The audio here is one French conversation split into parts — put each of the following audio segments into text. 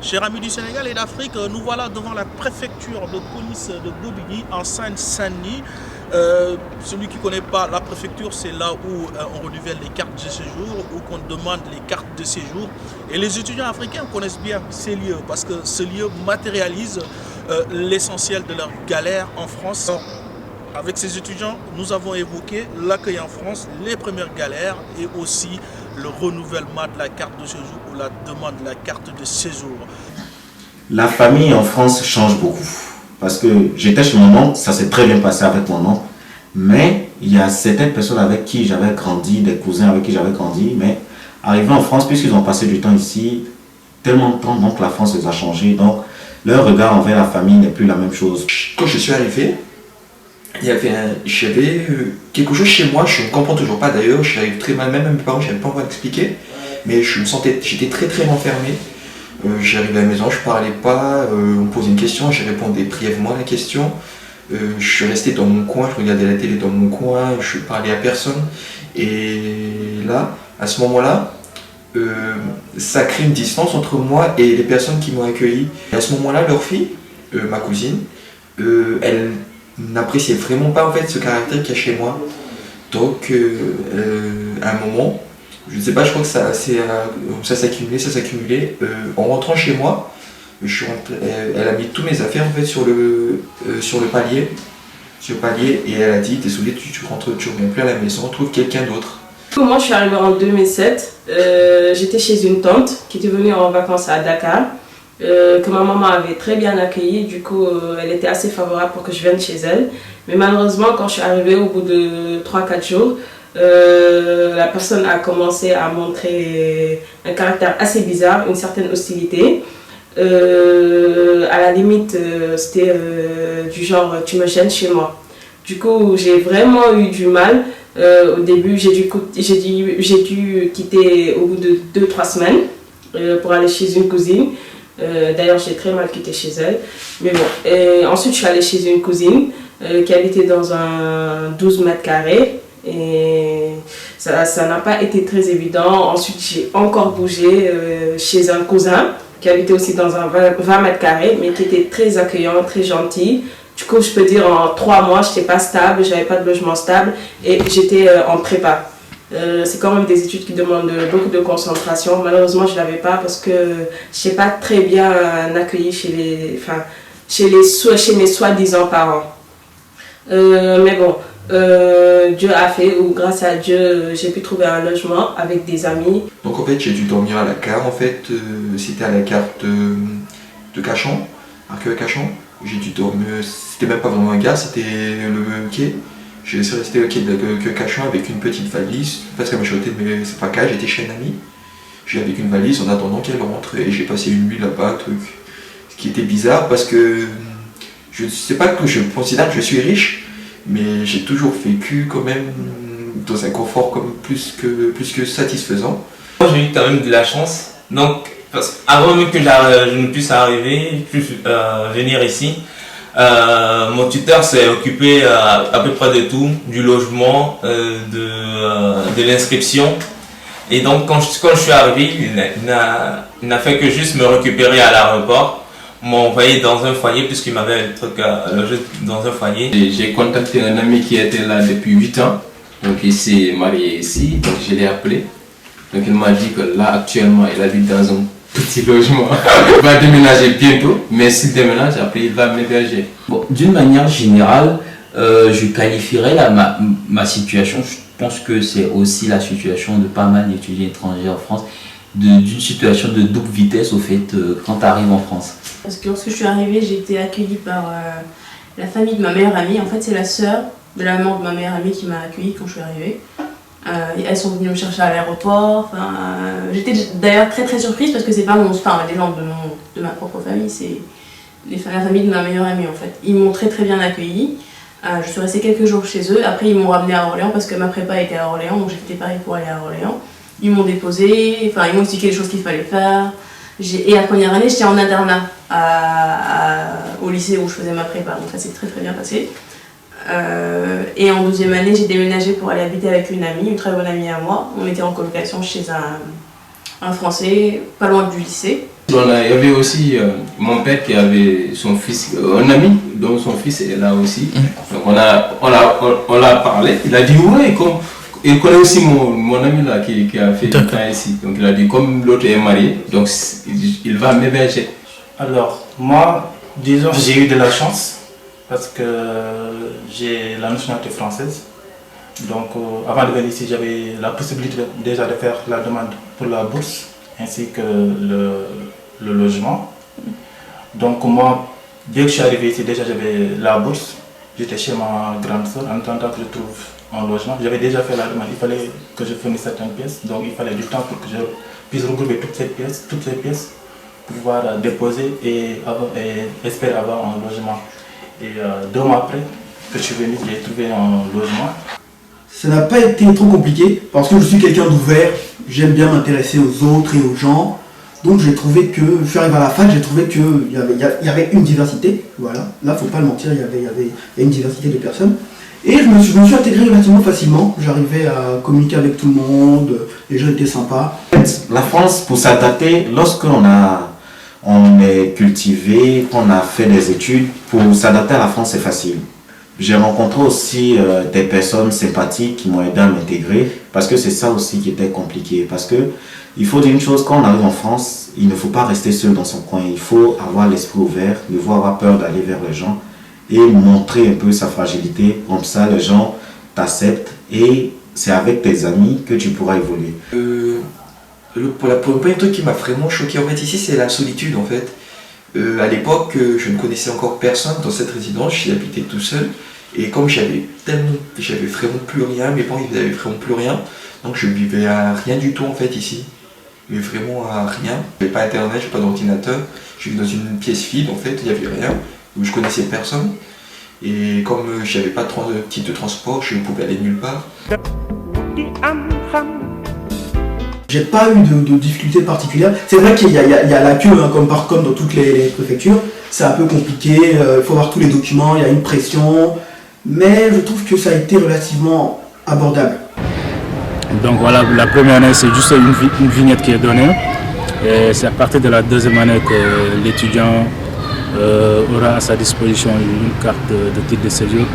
Chers amis du Sénégal et d'Afrique, nous voilà devant la préfecture de police de Bobigny en Seine-Saint-Denis. Celui qui ne connaît pas la préfecture, c'est là où on renouvelle les cartes de séjour, où on demande les cartes de séjour. Et les étudiants africains connaissent bien ces lieux parce que ce lieu matérialise l'essentiel de leur galère en France. Avec ces étudiants, nous avons évoqué l'accueil en France, les premières galères et aussi le renouvellement de la carte de séjour ou la demande de la carte de séjour. La famille en France change beaucoup. Parce que j'étais chez mon oncle, ça s'est très bien passé avec mon oncle. Mais il y a certaines personnes avec qui j'avais grandi, des cousins avec qui j'avais grandi, mais arrivés en France, puisqu'ils ont passé du temps ici, tellement de temps, donc la France les a changés. Donc leur regard envers la famille n'est plus la même chose. Quand je suis arrivé, j'avais quelque chose chez moi, je ne comprends toujours pas d'ailleurs, j'arrive très mal, même à mes parents, je n'avais pas envie d'expliquer, mais j'étais très renfermé. J'arrivais à la maison, je ne parlais pas, on me posait une question, je répondais brièvement à la question. Je suis resté dans mon coin, je regardais la télé dans mon coin, je ne parlais à personne. Et là, à ce moment-là, ça crée une distance entre moi et les personnes qui m'ont accueilli. Et à ce moment-là, leur fille, ma cousine, elle n'appréciait vraiment pas en fait ce caractère qu'il y a chez moi. Donc à un moment, je ne sais pas, je crois que ça s'accumulait. En rentrant chez moi, elle a mis tous mes affaires en fait sur le palier. Et elle a dit désolé, tu rentres, tu reviens plus à la maison, trouve quelqu'un d'autre. Moi je suis arrivée en 2007, j'étais chez une tante qui était venue en vacances à Dakar. Que ma maman avait très bien accueilli, du coup elle était assez favorable pour que je vienne chez elle. Mais malheureusement quand je suis arrivée au bout de 3-4 jours, la personne a commencé à montrer un caractère assez bizarre, une certaine hostilité. À la limite c'était du genre tu me gênes chez moi. Du coup j'ai vraiment eu du mal. Au début j'ai dû quitter au bout de 2-3 semaines pour aller chez une cousine. D'ailleurs, j'ai très mal quitté chez elle. Mais bon, et ensuite, je suis allée chez une cousine qui habitait dans un 12 mètres carrés. Et ça n'a pas été très évident. Ensuite, j'ai encore bougé chez un cousin qui habitait aussi dans un 20 mètres carrés, mais qui était très accueillant, très gentil. Du coup, je peux dire en 3 mois, je n'étais pas stable, je n'avais pas de logement stable et j'étais en prépa. C'est quand même des études qui demandent beaucoup de concentration. Malheureusement, je ne l'avais pas parce que je n'étais pas très bien accueillie chez mes soi-disant parents. Mais bon, Dieu a fait, ou grâce à Dieu, j'ai pu trouver un logement avec des amis. Donc en fait, j'ai dû dormir à la gare. En fait, c'était à la gare de Cachan, Arcueil-Cachan. J'ai dû dormir, c'était même pas vraiment un gare, c'était le quai. J'ai resté au quai de Cachan avec une petite valise, parce qu'elle m'a jeté mais c'est pas cas, j'étais chez un ami. J'ai avec une valise en attendant qu'elle rentre et j'ai passé une nuit là-bas, truc. Ce qui était bizarre parce que je ne sais pas que je considère que je suis riche, mais j'ai toujours vécu quand même dans un confort comme plus que satisfaisant. Moi j'ai eu quand même de la chance, donc avant même que je ne puisse venir ici, mon tuteur s'est occupé à peu près de tout, du logement, de l'inscription. Et donc quand je suis arrivé, il n'a fait que juste me récupérer à l'aéroport, m'a envoyé dans un foyer puisqu'il m'avait logé dans un foyer. J'ai contacté un ami qui était là depuis 8 ans, donc il s'est marié ici, donc je l'ai appelé. Donc il m'a dit que là actuellement il habite dans un petit logement. Il va déménager bientôt, mais s'il déménage, après il va m'héberger. Bon, d'une manière générale, je qualifierais ma situation, je pense que c'est aussi la situation de pas mal d'étudiants étrangers en France, d'une situation de double vitesse au fait quand tu arrives en France. Parce que lorsque je suis arrivée, j'ai été accueillie par la famille de ma meilleure amie. En fait, c'est la sœur de la maman de ma meilleure amie qui m'a accueillie quand je suis arrivée. Elles sont venues me chercher à l'aéroport. J'étais d'ailleurs très surprise parce que c'est pas les gens de ma propre famille, c'est la famille de ma meilleure amie en fait. Ils m'ont très bien accueillie. Je suis restée quelques jours chez eux. Après ils m'ont ramenée à Orléans parce que ma prépa était à Orléans, donc j'étais parée pour aller à Orléans. Ils m'ont déposée, ils m'ont expliqué les choses qu'il fallait faire. Et la première année j'étais en internat au lycée où je faisais ma prépa, donc ça s'est très bien passé. Et en deuxième année, j'ai déménagé pour aller habiter avec une amie, une très bonne amie à moi. On était en colocation chez un Français, pas loin du lycée. Il y avait aussi mon père qui avait son fils, un ami dont son fils est là aussi. Donc on l'a parlé. Il a dit ouais, il connaît aussi mon ami là qui a fait du temps ici. Donc il a dit comme l'autre est marié, donc il va m'héberger. Alors moi, disons j'ai eu de la chance parce que j'ai la nationalité française. Donc avant de venir ici, j'avais la possibilité déjà de faire la demande pour la bourse ainsi que le logement. Donc moi, dès que je suis arrivé ici, déjà j'avais la bourse. J'étais chez ma grande soeur en attendant que je trouve un logement. J'avais déjà fait la demande, il fallait que je fournisse certaines pièces. Donc il fallait du temps pour que je puisse regrouper toutes ces pièces pour pouvoir déposer et espérer avoir un logement. Et 2 mois après que je suis venu, j'ai trouvé un logement. Ça n'a pas été trop compliqué parce que je suis quelqu'un d'ouvert, j'aime bien m'intéresser aux autres et aux gens. Donc j'ai trouvé que, je suis arrivé à la fac, j'ai trouvé qu'il y avait une diversité. Voilà, là faut pas le mentir, il y a une diversité de personnes. Et je me suis intégré relativement facilement, j'arrivais à communiquer avec tout le monde, les gens étaient sympas. La France, pour s'adapter, lorsqu'on est cultivé, qu'on a fait des études, pour s'adapter à la France c'est facile. J'ai rencontré aussi des personnes sympathiques qui m'ont aidé à m'intégrer parce que c'est ça aussi qui était compliqué. Parce que il faut dire une chose, quand on arrive en France, il ne faut pas rester seul dans son coin. Il faut avoir l'esprit ouvert, ne pas avoir peur d'aller vers les gens et montrer un peu sa fragilité. Comme ça, les gens t'acceptent et c'est avec tes amis que tu pourras évoluer. Le premier truc qui m'a vraiment choqué en fait ici, c'est la solitude en fait. À l'époque, je ne connaissais encore personne dans cette résidence, j'y habitais tout seul. Et comme j'avais vraiment plus rien, mes parents ils avaient vraiment plus rien, donc je vivais à rien du tout en fait ici. Mais vraiment à rien. J'avais pas internet, j'avais pas d'ordinateur, je vivais dans une pièce vide en fait, il n'y avait rien, où je connaissais personne. Et comme j'avais pas de titre de transport, je ne pouvais aller nulle part. J'ai pas eu de difficultés particulières. C'est vrai qu'il y a la queue, hein, comme dans toutes les préfectures. C'est un peu compliqué, il faut avoir tous les documents, il y a une pression. Mais je trouve que ça a été relativement abordable. Donc voilà, la première année, c'est juste une vignette qui est donnée. Et c'est à partir de la deuxième année que l'étudiant aura à sa disposition une carte de titre de séjour.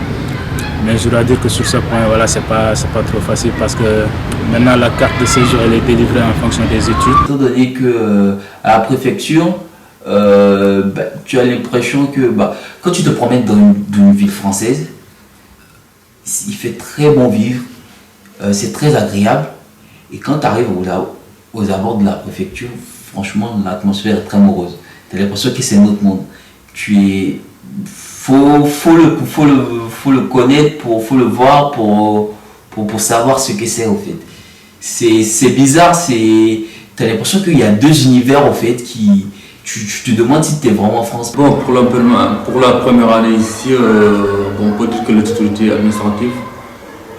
Mais je dois dire que sur ce point, voilà, c'est pas trop facile parce que maintenant la carte de séjour elle est délivrée en fonction des études. Étant donné que à la préfecture, tu as l'impression que quand tu te promènes dans une ville française, il fait très bon vivre, c'est très agréable. Et quand tu arrives aux abords de la préfecture, franchement, l'atmosphère est très morose. Tu as l'impression que c'est notre monde. Faut le connaître, faut le voir pour savoir ce que c'est au fait. C'est bizarre, tu as l'impression qu'il y a 2 univers au fait qui... Tu te demandes si tu es vraiment en France. Bon, pour la première année ici, on peut dire que les autorités administratives,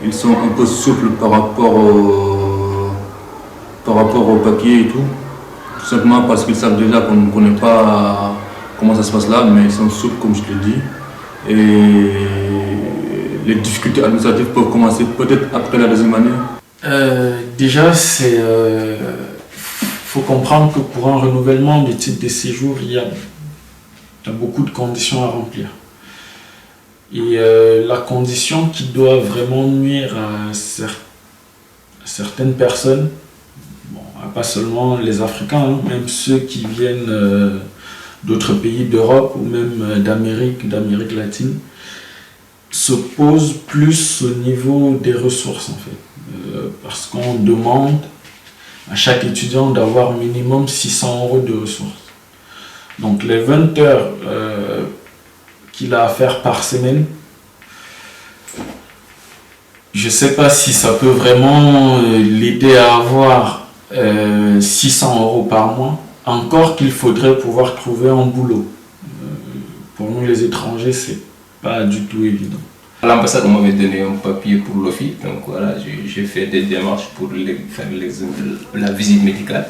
ils sont un peu souples par rapport au papier et tout. Tout simplement parce qu'ils savent déjà qu'on ne connaît pas comment ça se passe là, mais ils sont souples comme je te le dis. Et les difficultés administratives peuvent commencer peut-être après la deuxième année. Déjà, faut comprendre que pour un renouvellement du titre de séjour, il y a beaucoup de conditions à remplir. Et la condition qui doit vraiment nuire à certaines personnes, pas seulement les Africains, hein, même ceux qui viennent d'autres pays d'Europe ou même d'Amérique latine, se pose plus au niveau des ressources en fait. Parce qu'on demande à chaque étudiant d'avoir minimum 600 € de ressources. Donc les 20 heures qu'il a à faire par semaine, je ne sais pas si ça peut vraiment l'aider à avoir 600 € par mois, encore qu'il faudrait pouvoir trouver un boulot. Pour nous les étrangers, c'est pas du tout évident. À l'ambassade, on m'avait donné un papier pour l'OFI, donc voilà, j'ai fait des démarches pour faire la visite médicale.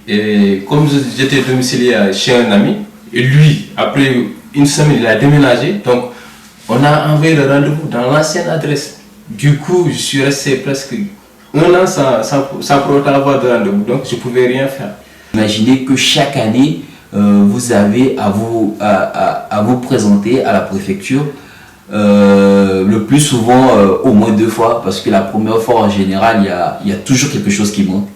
Et comme j'étais domicilié chez un ami, et lui, après une semaine, il a déménagé, donc on a envoyé le rendez-vous dans l'ancienne adresse. Du coup, je suis resté presque 1 an sans pouvoir avoir de rendez-vous, donc je ne pouvais rien faire. Imaginez que chaque année, vous avez à vous présenter à la préfecture le plus souvent au moins 2 fois, parce que la première fois en général il y a toujours quelque chose qui manque.